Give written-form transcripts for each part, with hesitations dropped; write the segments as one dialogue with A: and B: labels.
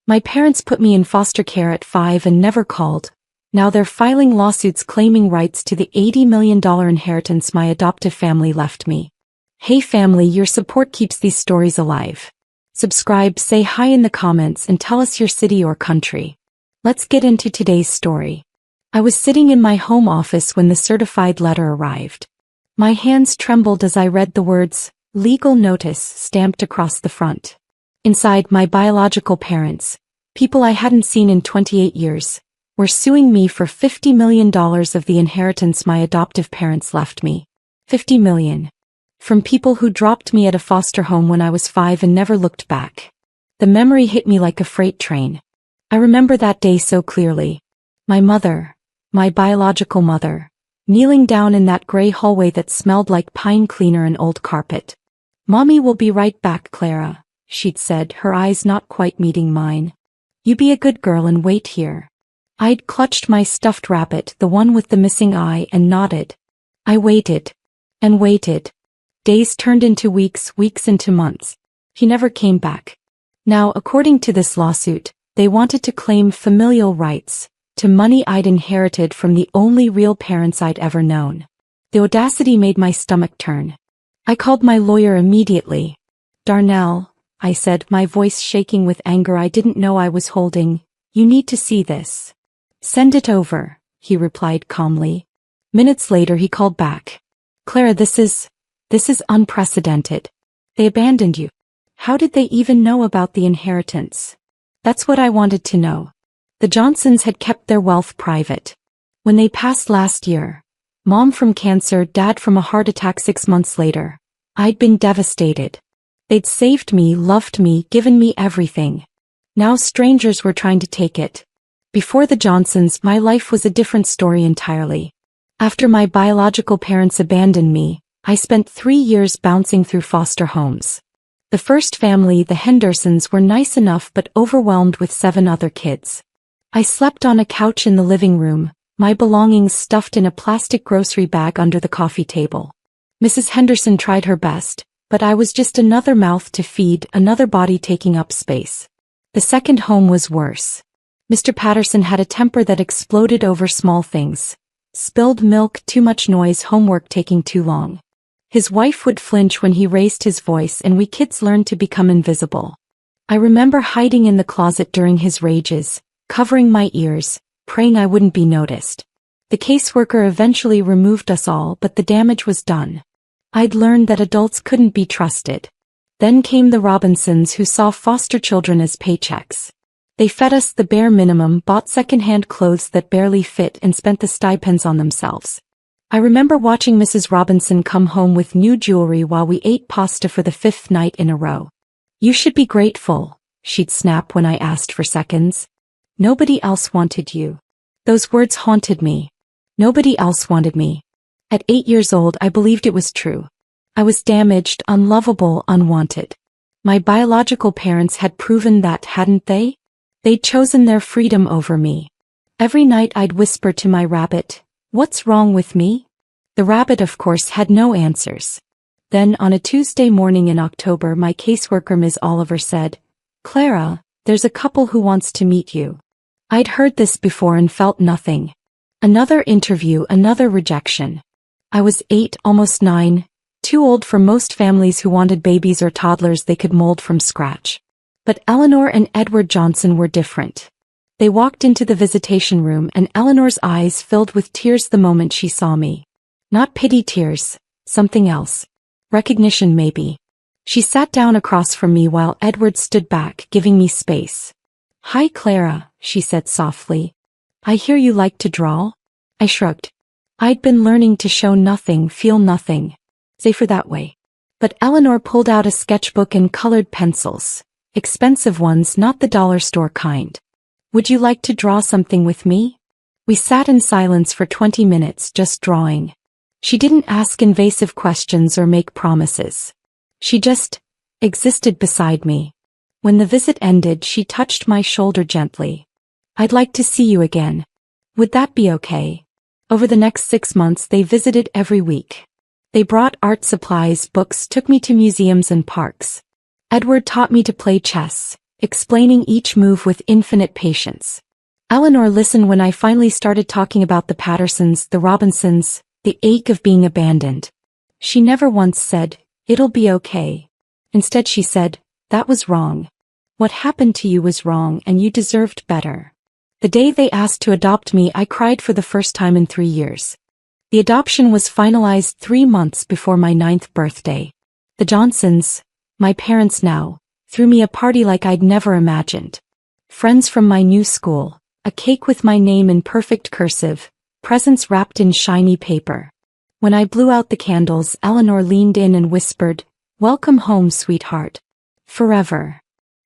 A: My parents put me in foster care at 5 and never called. Now they're filing lawsuits claiming rights to the $80 million inheritance my adoptive family left me. Hey family, your support keeps these stories alive. Subscribe, say hi in the comments and tell us your city or country. Let's get into today's story. I was sitting in my home office when the certified letter arrived. My hands trembled as I read the words, "Legal Notice," stamped across the front. Inside, my biological parents, people I hadn't seen in 28 years, were suing me for $50 million of the inheritance my adoptive parents left me. $50 million. From people who dropped me at a foster home when I was 5 and never looked back. The memory hit me like a freight train. I remember that day so clearly. My mother, my biological mother, kneeling down in that gray hallway that smelled like pine cleaner and old carpet. "Mommy will be right back, Clara," she'd said, her eyes not quite meeting mine. "You be a good girl and wait here." I'd clutched my stuffed rabbit, the one with the missing eye, and nodded. I waited. And waited. Days turned into weeks, weeks into months. He never came back. Now, according to this lawsuit, they wanted to claim familial rights to money I'd inherited from the only real parents I'd ever known. The audacity made my stomach turn. I called my lawyer immediately. "Darnell," I said, my voice shaking with anger I didn't know I was holding, "you need to see this." "Send it over," he replied calmly. Minutes later he called back. "Clara, this is unprecedented. They abandoned you. How did they even know about the inheritance?" That's what I wanted to know. The Johnsons had kept their wealth private. When they passed last year, Mom from cancer, Dad from a heart attack 6 months later, I'd been devastated. They'd saved me, loved me, given me everything. Now strangers were trying to take it. Before the Johnsons, my life was a different story entirely. After my biological parents abandoned me, I spent 3 years bouncing through foster homes. The first family, the Hendersons, were nice enough but overwhelmed with 7 other kids. I slept on a couch in the living room, my belongings stuffed in a plastic grocery bag under the coffee table. Mrs. Henderson tried her best, but I was just another mouth to feed, another body taking up space. The second home was worse. Mr. Patterson had a temper that exploded over small things. Spilled milk, too much noise, homework taking too long. His wife would flinch when he raised his voice and we kids learned to become invisible. I remember hiding in the closet during his rages, covering my ears, praying I wouldn't be noticed. The caseworker eventually removed us all, but the damage was done. I'd learned that adults couldn't be trusted. Then came the Robinsons, who saw foster children as paychecks. They fed us the bare minimum, bought second-hand clothes that barely fit, and spent the stipends on themselves. I remember watching Mrs. Robinson come home with new jewelry while we ate pasta for the 5th night in a row. "You should be grateful," she'd snap when I asked for seconds. "Nobody else wanted you." Those words haunted me. Nobody else wanted me. At 8 years old, I believed it was true. I was damaged, unlovable, unwanted. My biological parents had proven that, hadn't they? They'd chosen their freedom over me. Every night I'd whisper to my rabbit, "What's wrong with me?" The rabbit, of course, had no answers. Then, on a Tuesday morning in October, my caseworker Ms. Oliver said, "Clara, there's a couple who wants to meet you." I'd heard this before and felt nothing. Another interview, another rejection. I was 8, almost 9, too old for most families who wanted babies or toddlers they could mold from scratch. But Eleanor and Edward Johnson were different. They walked into the visitation room and Eleanor's eyes filled with tears the moment she saw me. Not pity tears, something else. Recognition maybe. She sat down across from me while Edward stood back, giving me space. "Hi Clara," she said softly. "I hear you like to draw?" I shrugged. I'd been learning to show nothing, feel nothing. Safer that way. But Eleanor pulled out a sketchbook and colored pencils. Expensive ones, not the dollar store kind. "Would you like to draw something with me?" We sat in silence for 20 minutes, just drawing. She didn't ask invasive questions or make promises. She just existed beside me. When the visit ended, she touched my shoulder gently. "I'd like to see you again. Would that be okay?" Over the next 6 months they visited every week. They brought art supplies, books, took me to museums and parks. Edward taught me to play chess, explaining each move with infinite patience. Eleanor listened when I finally started talking about the Pattersons, the Robinsons, the ache of being abandoned. She never once said, "It'll be okay." Instead she said, "That was wrong. What happened to you was wrong and you deserved better." The day they asked to adopt me, I cried for the first time in 3 years. The adoption was finalized 3 months before my 9th birthday. The Johnsons, my parents now, threw me a party like I'd never imagined. Friends from my new school, a cake with my name in perfect cursive, presents wrapped in shiny paper. When I blew out the candles, Eleanor leaned in and whispered, "Welcome home, sweetheart. Forever.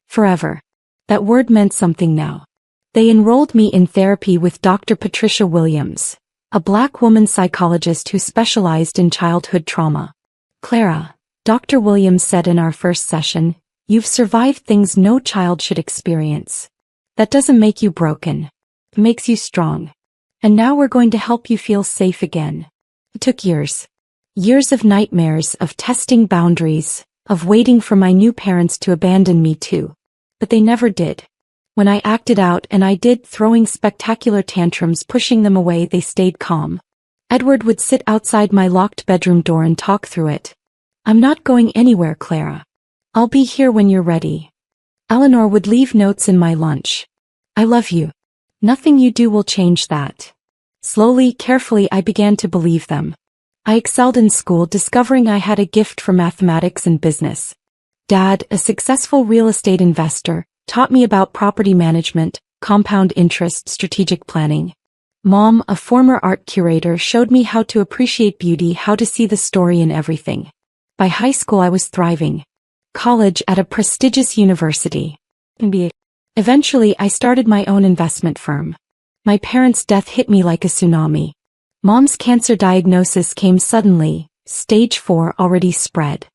A: Forever." That word meant something now. They enrolled me in therapy with Dr. Patricia Williams, a Black woman psychologist who specialized in childhood trauma. "Clara," Dr. Williams said in our first session, "you've survived things no child should experience. That doesn't make you broken. It makes you strong. And now we're going to help you feel safe again." It took years. Years of nightmares, of testing boundaries, of waiting for my new parents to abandon me too. But they never did. When I acted out, and I did, throwing spectacular tantrums, pushing them away, they stayed calm. Edward would sit outside my locked bedroom door and talk through it. "I'm not going anywhere, Clara. I'll be here when you're ready." Eleanor would leave notes in my lunch. "I love you. Nothing you do will change that." Slowly, carefully, I began to believe them. I excelled in school, discovering I had a gift for mathematics and business. Dad, a successful real estate investor, taught me about property management, compound interest, strategic planning. Mom, a former art curator, showed me how to appreciate beauty, how to see the story in everything. By high school I was thriving. College at a prestigious university. MBA. Eventually I started my own investment firm. My parents' death hit me like a tsunami. Mom's cancer diagnosis came suddenly, stage 4 already spread.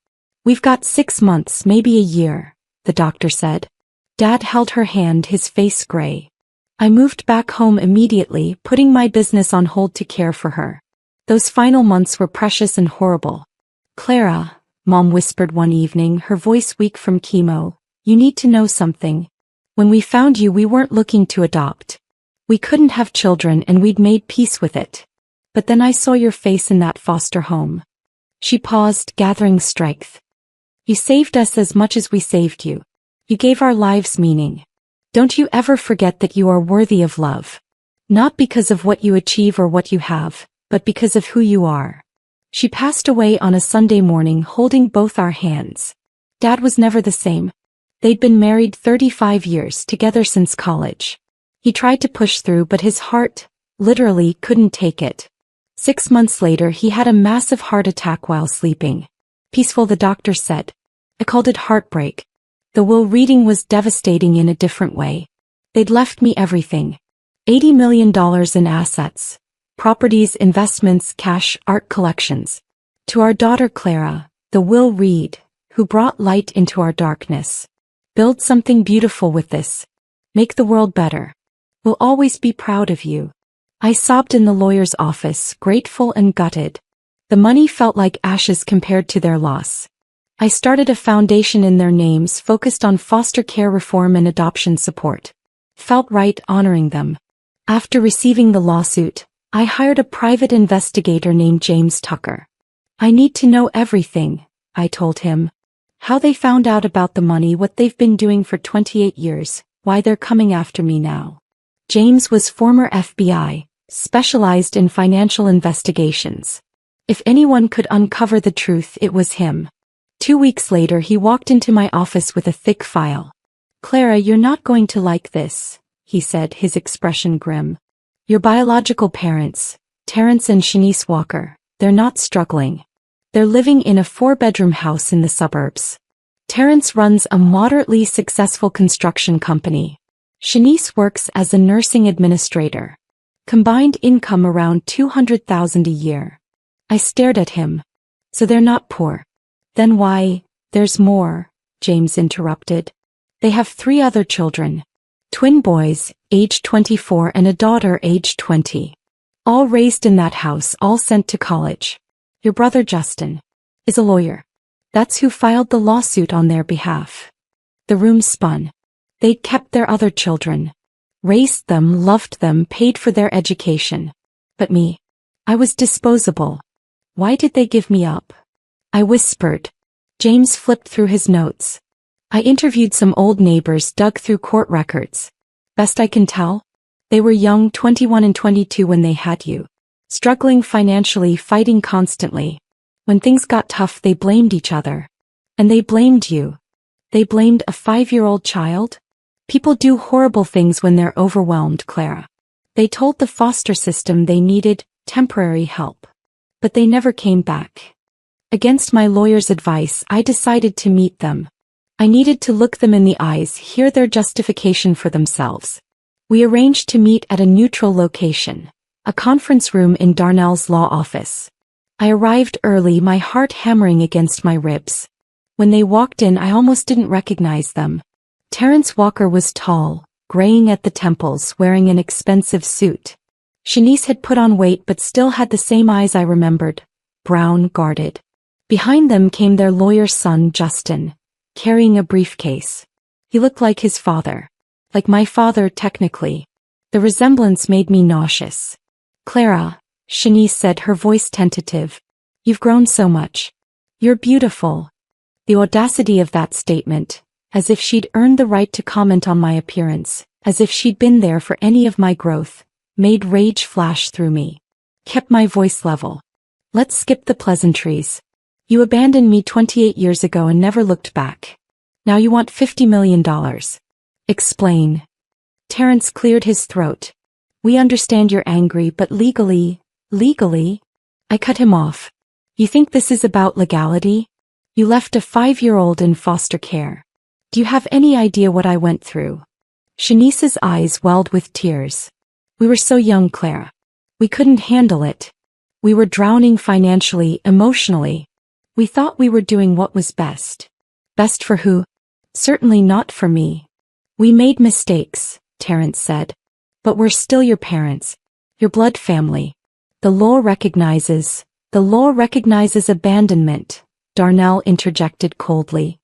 A: "We've got 6 months, maybe a year," the doctor said. Dad held her hand, his face gray. I moved back home immediately, putting my business on hold to care for her. Those final months were precious and horrible. "Clara," Mom whispered one evening, her voice weak from chemo, "you need to know something. When we found you, we weren't looking to adopt. We couldn't have children and we'd made peace with it. But then I saw your face in that foster home." She paused, gathering strength. "You saved us as much as we saved you. You gave our lives meaning. Don't you ever forget that you are worthy of love. Not because of what you achieve or what you have, but because of who you are." She passed away on a Sunday morning, holding both our hands. Dad was never the same. They'd been married 35 years, together since college. He tried to push through, but his heart, literally, couldn't take it. 6 months later he had a massive heart attack while sleeping. Peaceful, the doctor said. I called it heartbreak. The will reading was devastating in a different way. They'd left me everything. $80 million in assets. Properties, investments, cash, art collections. To our daughter Clara, the will read, who brought light into our darkness. Build something beautiful with this. Make the world better. We'll always be proud of you. I sobbed in the lawyer's office, grateful and gutted. The money felt like ashes compared to their loss. I started a foundation in their names focused on foster care reform and adoption support. Felt right honoring them. After receiving the lawsuit, I hired a private investigator named James Tucker. I need to know everything, I told him. How they found out about the money, what they've been doing for 28 years, why they're coming after me now. James was former FBI, specialized in financial investigations. If anyone could uncover the truth, it was him. 2 weeks later he walked into my office with a thick file. Clara, you're not going to like this, he said, his expression grim. Your biological parents, Terrence and Shanice Walker, they're not struggling. They're living in a 4-bedroom house in the suburbs. Terrence runs a moderately successful construction company. Shanice works as a nursing administrator. Combined income around $200,000 a year. I stared at him. So they're not poor. Then why, there's more, James interrupted. They have 3 other children. Twin boys, aged 24, and a daughter aged 20. All raised in that house, all sent to college. Your brother Justin is a lawyer. That's who filed the lawsuit on their behalf. The room spun. They'd kept their other children. Raised them, loved them, paid for their education. But me? I was disposable. Why did they give me up? I whispered. James flipped through his notes. I interviewed some old neighbors, dug through court records. Best I can tell, they were young, 21 and 22 when they had you. Struggling financially, fighting constantly. When things got tough, they blamed each other. And they blamed you. They blamed a 5-year-old child? People do horrible things when they're overwhelmed, Clara. They told the foster system they needed temporary help. But they never came back. Against my lawyer's advice, I decided to meet them. I needed to look them in the eyes, hear their justification for themselves. We arranged to meet at a neutral location, a conference room in Darnell's law office. I arrived early, my heart hammering against my ribs. When they walked in, I almost didn't recognize them. Terrence Walker was tall, graying at the temples, wearing an expensive suit. Shanice had put on weight but still had the same eyes I remembered, brown, guarded. Behind them came their lawyer's son, Justin, carrying a briefcase. He looked like his father. Like my father, technically. The resemblance made me nauseous. Clara, Shanice said, her voice tentative. You've grown so much. You're beautiful. The audacity of that statement, as if she'd earned the right to comment on my appearance, as if she'd been there for any of my growth, made rage flash through me. Kept my voice level. Let's skip the pleasantries. You abandoned me 28 years ago and never looked back. Now you want $50 million. Explain. Terrence cleared his throat. We understand you're angry, but legally? I cut him off. You think this is about legality? You left a 5-year-old in foster care. Do you have any idea what I went through? Shanice's eyes welled with tears. We were so young, Clara. We couldn't handle it. We were drowning financially, emotionally. We thought we were doing what was best. Best for who? Certainly not for me. We made mistakes, Terrence said. But we're still your parents. Your blood family. The law recognizes abandonment, Darnell interjected coldly.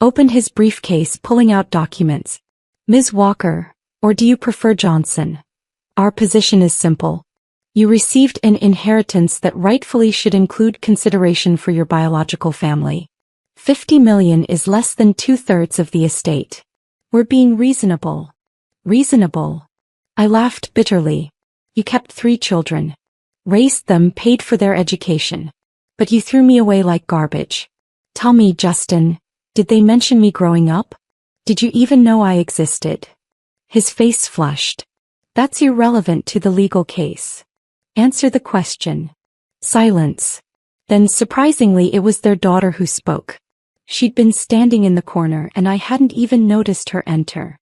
A: Opened his briefcase, pulling out documents. Ms. Walker, or do you prefer Johnson? Our position is simple. You received an inheritance that rightfully should include consideration for your biological family. $50 million is less than 2/3 of the estate. We're being reasonable. Reasonable. I laughed bitterly. You kept 3 children. Raised them, paid for their education. But you threw me away like garbage. Tell me, Justin, did they mention me growing up? Did you even know I existed? His face flushed. That's irrelevant to the legal case. Answer the question. Silence. Then surprisingly, it was their daughter who spoke. She'd been standing in the corner and I hadn't even noticed her enter.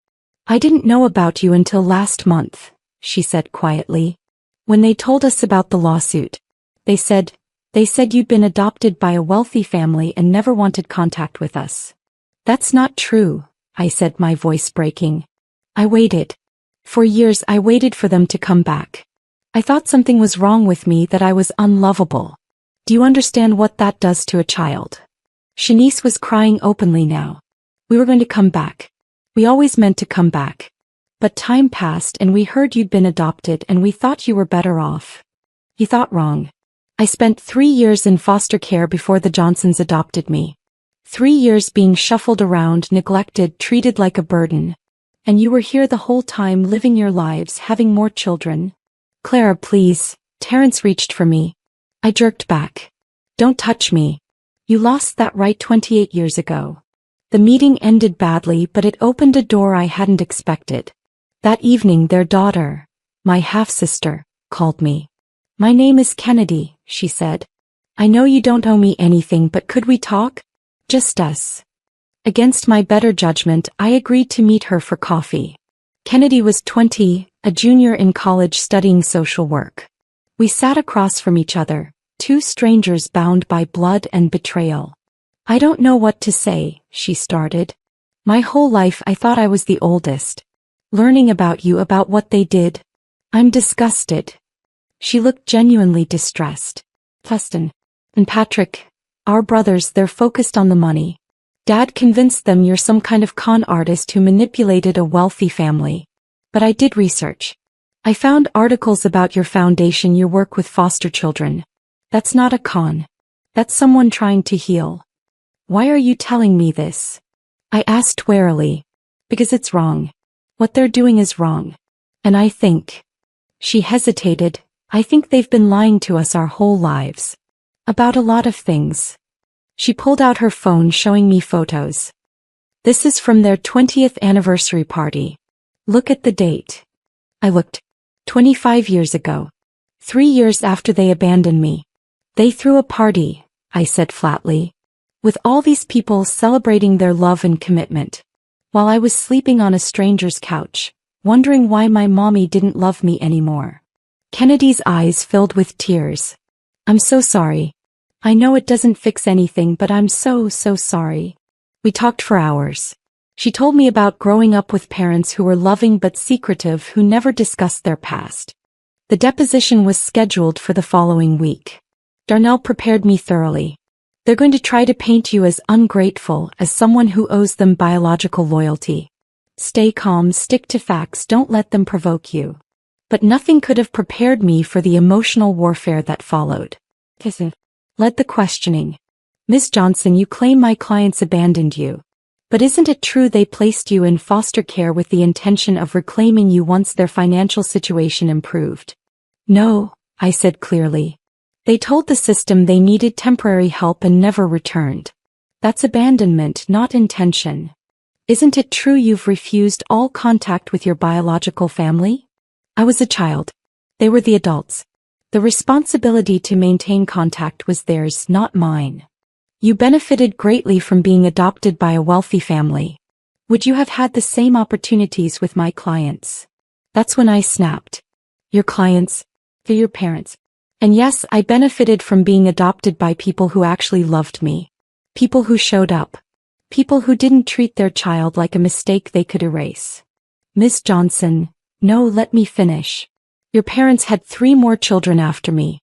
A: I didn't know about you until last month, she said quietly. When they told us about the lawsuit, they said you'd been adopted by a wealthy family and never wanted contact with us. That's not true, I said, my voice breaking. I waited. For years I waited for them to come back. I thought something was wrong with me, that I was unlovable. Do you understand what that does to a child? Shanice was crying openly now. We were going to come back. We always meant to come back. But time passed and we heard you'd been adopted and we thought you were better off. You thought wrong. I spent 3 years in foster care before the Johnsons adopted me. 3 years being shuffled around, neglected, treated like a burden. And you were here the whole time, living your lives, having more children. Clara, please. Terrence reached for me. I jerked back. Don't touch me. You lost that right 28 years ago. The meeting ended badly, but it opened a door I hadn't expected. That evening their daughter, my half-sister, called me. My name is Kennedy, she said. I know you don't owe me anything, but could we talk? Just us. Against my better judgment, I agreed to meet her for coffee. Kennedy was 20, a junior in college studying social work. We sat across from each other, 2 strangers bound by blood and betrayal. I don't know what to say, she started. My whole life I thought I was the oldest. Learning about you, about what they did. I'm disgusted. She looked genuinely distressed. Preston and Patrick, our brothers, they're focused on the money. Dad convinced them you're some kind of con artist who manipulated a wealthy family. But I did research. I found articles about your foundation, your work with foster children. That's not a con. That's someone trying to heal. Why are you telling me this? I asked warily. Because it's wrong. What they're doing is wrong. And I think. She hesitated. I think they've been lying to us our whole lives. About a lot of things. She pulled out her phone showing me photos. This is from their 20th anniversary party. Look at the date. I looked. 25 years ago. 3 years after they abandoned me. They threw a party, I said flatly. With all these people celebrating their love and commitment. While I was sleeping on a stranger's couch, wondering why my mommy didn't love me anymore. Kennedy's eyes filled with tears. I'm so sorry. I know it doesn't fix anything, but I'm so sorry. We talked for hours. She told me about growing up with parents who were loving but secretive, who never discussed their past. The deposition was scheduled for the following week. Darnell prepared me thoroughly. They're going to try to paint you as ungrateful, as someone who owes them biological loyalty. Stay calm, stick to facts, don't let them provoke you. But nothing could have prepared me for the emotional warfare that followed. Led the questioning. Ms. Johnson, you claim my clients abandoned you. But isn't it true they placed you in foster care with the intention of reclaiming you once their financial situation improved? No, I said clearly. They told the system they needed temporary help and never returned. That's abandonment, not intention. Isn't it true you've refused all contact with your biological family? I was a child. They were the adults. The responsibility to maintain contact was theirs, not mine. You benefited greatly from being adopted by a wealthy family. Would you have had the same opportunities with my clients? That's when I snapped. Your clients? They're your parents. And yes, I benefited from being adopted by people who actually loved me. People who showed up. People who didn't treat their child like a mistake they could erase. Miss Johnson, no, let me finish. Your parents had 3 more children after me.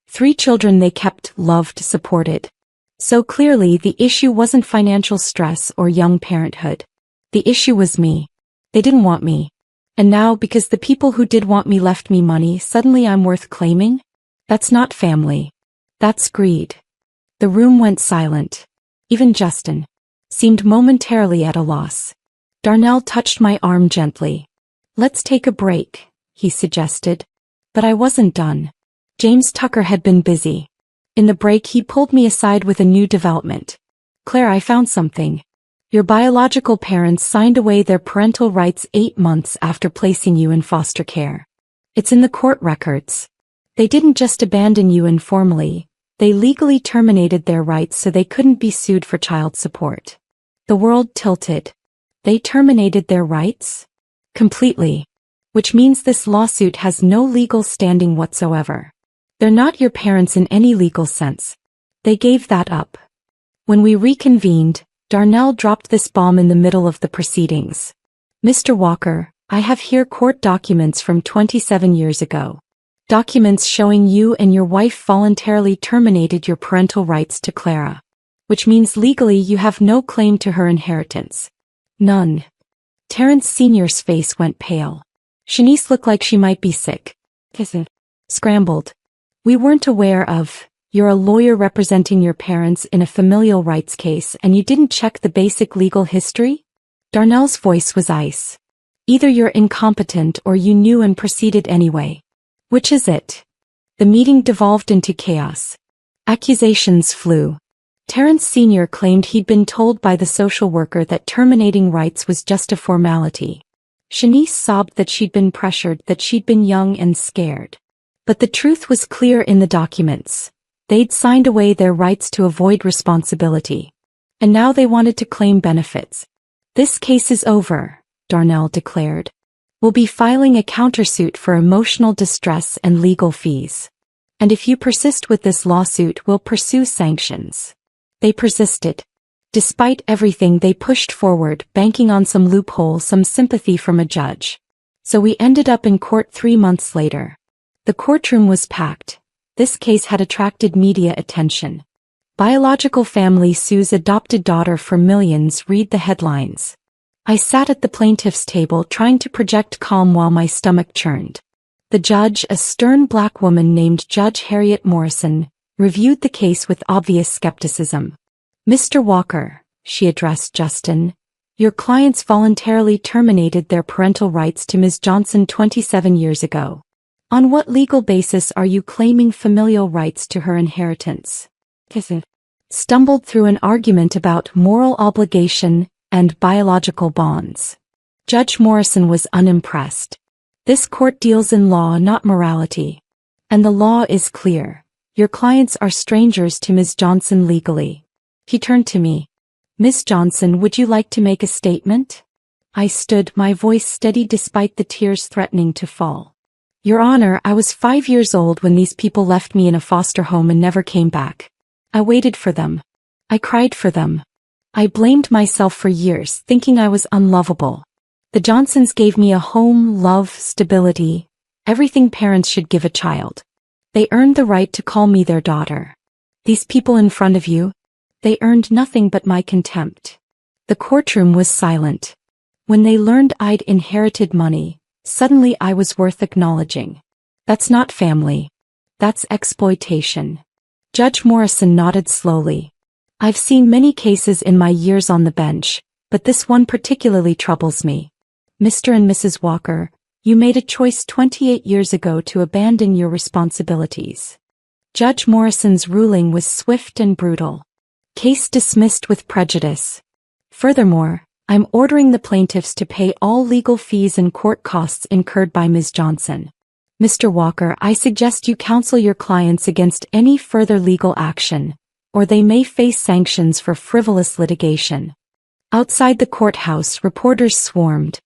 A: 3 children they kept, loved, supported. So clearly the issue wasn't financial stress or young parenthood. The issue was me. They didn't want me. And now, because the people who did want me left me money, suddenly I'm worth claiming? That's not family. That's greed. The room went silent. Even Justin seemed momentarily at a loss. Darnell touched my arm gently. Let's take a break, he suggested. But I wasn't done. James Tucker had been busy. In the break he pulled me aside with a new development. Claire, I found something. Your biological parents signed away their parental rights 8 months after placing you in foster care. It's in the court records. They didn't just abandon you informally, they legally terminated their rights so they couldn't be sued for child support. The world tilted. They terminated their rights? Completely. Which means this lawsuit has no legal standing whatsoever. They're not your parents in any legal sense. They gave that up. When we reconvened, Darnell dropped this bomb in the middle of the proceedings. Mr. Walker, I have here court documents from 27 years ago. Documents showing you and your wife voluntarily terminated your parental rights to Clara. Which means legally you have no claim to her inheritance. None. Terrence Sr.'s face went pale. Shanice looked like she might be sick. Scrambled. We weren't aware of. You're a lawyer representing your parents in a familial rights case and you didn't check the basic legal history? Darnell's voice was ice. Either you're incompetent or you knew and proceeded anyway. Which is it? The meeting devolved into chaos. Accusations flew. Terrence Sr. claimed he'd been told by the social worker that terminating rights was just a formality. Shanice sobbed that she'd been pressured, that she'd been young and scared. But the truth was clear in the documents. They'd signed away their rights to avoid responsibility. And now they wanted to claim benefits. This case is over, Darnell declared. We'll be filing a countersuit for emotional distress and legal fees. And if you persist with this lawsuit, we'll pursue sanctions. They persisted. Despite everything, they pushed forward, banking on some loophole, some sympathy from a judge. So we ended up in court 3 months later. The courtroom was packed. This case had attracted media attention. Biological family sues adopted daughter for millions, read the headlines. I sat at the plaintiff's table trying to project calm while my stomach churned. The judge, a stern black woman named Judge Harriet Morrison, reviewed the case with obvious skepticism. "Mr. Walker," she addressed Justin, "your clients voluntarily terminated their parental rights to Ms. Johnson 27 years ago. On what legal basis are you claiming familial rights to her inheritance?" Stumbled through an argument about moral obligation and biological bonds. Judge Morrison was unimpressed. "This court deals in law, not morality. And the law is clear. Your clients are strangers to Ms. Johnson legally." He turned to me. "Ms. Johnson, would you like to make a statement?" I stood, my voice steady despite the tears threatening to fall. "Your Honor, I was 5 years old when these people left me in a foster home and never came back. I waited for them. I cried for them. I blamed myself for years, thinking I was unlovable. The Johnsons gave me a home, love, stability, everything parents should give a child. They earned the right to call me their daughter. These people in front of you, they earned nothing but my contempt." The courtroom was silent. When they learned I'd inherited money, suddenly I was worth acknowledging. "That's not family. That's exploitation." Judge Morrison nodded slowly. "I've seen many cases in my years on the bench, but this one particularly troubles me. Mr. and Mrs. Walker, you made a choice 28 years ago to abandon your responsibilities." Judge Morrison's ruling was swift and brutal. "Case dismissed with prejudice. Furthermore, I'm ordering the plaintiffs to pay all legal fees and court costs incurred by Ms. Johnson. Mr. Walker, I suggest you counsel your clients against any further legal action, or they may face sanctions for frivolous litigation." Outside the courthouse, reporters swarmed.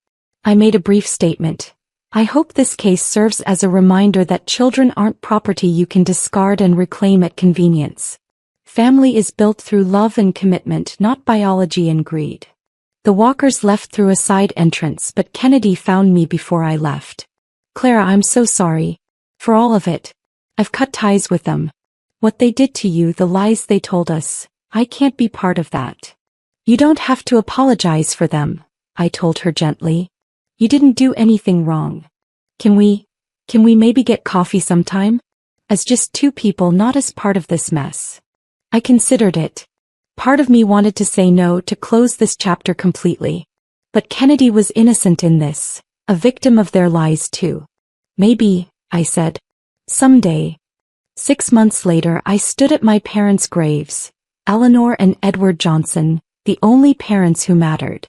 A: I made a brief statement. "I hope this case serves as a reminder that children aren't property you can discard and reclaim at convenience. Family is built through love and commitment, not biology and greed." The Walkers left through a side entrance, but Kennedy found me before I left. "Clara, I'm so sorry. For all of it. I've cut ties with them. What they did to you, the lies they told us, I can't be part of that." "You don't have to apologize for them," I told her gently. "You didn't do anything wrong. Can we maybe get coffee sometime? As just two people, not as part of this mess." I considered it. Part of me wanted to say no, to close this chapter completely. But Kennedy was innocent in this, a victim of their lies too. "Maybe," I said. "Someday." 6 months later, I stood at my parents' graves, Eleanor and Edward Johnson, the only parents who mattered.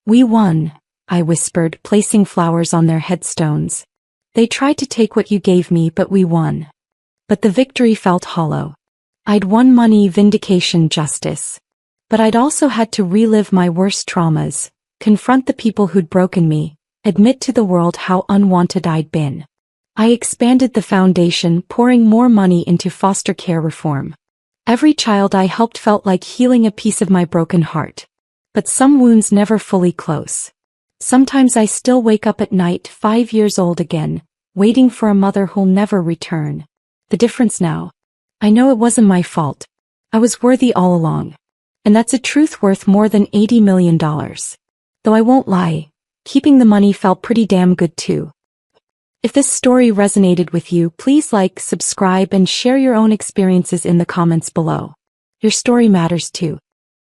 A: "We won," I whispered, placing flowers on their headstones. "They tried to take what you gave me, but we won." But the victory felt hollow. I'd won money, vindication, justice. But I'd also had to relive my worst traumas, confront the people who'd broken me, admit to the world how unwanted I'd been. I expanded the foundation, pouring more money into foster care reform. Every child I helped felt like healing a piece of my broken heart. But some wounds never fully close. Sometimes I still wake up at night, 5 years old again, waiting for a mother who'll never return. The difference now? I know it wasn't my fault. I was worthy all along. And that's a truth worth more than $80 million. Though I won't lie, keeping the money felt pretty damn good too. If this story resonated with you, please like, subscribe, and share your own experiences in the comments below. Your story matters too.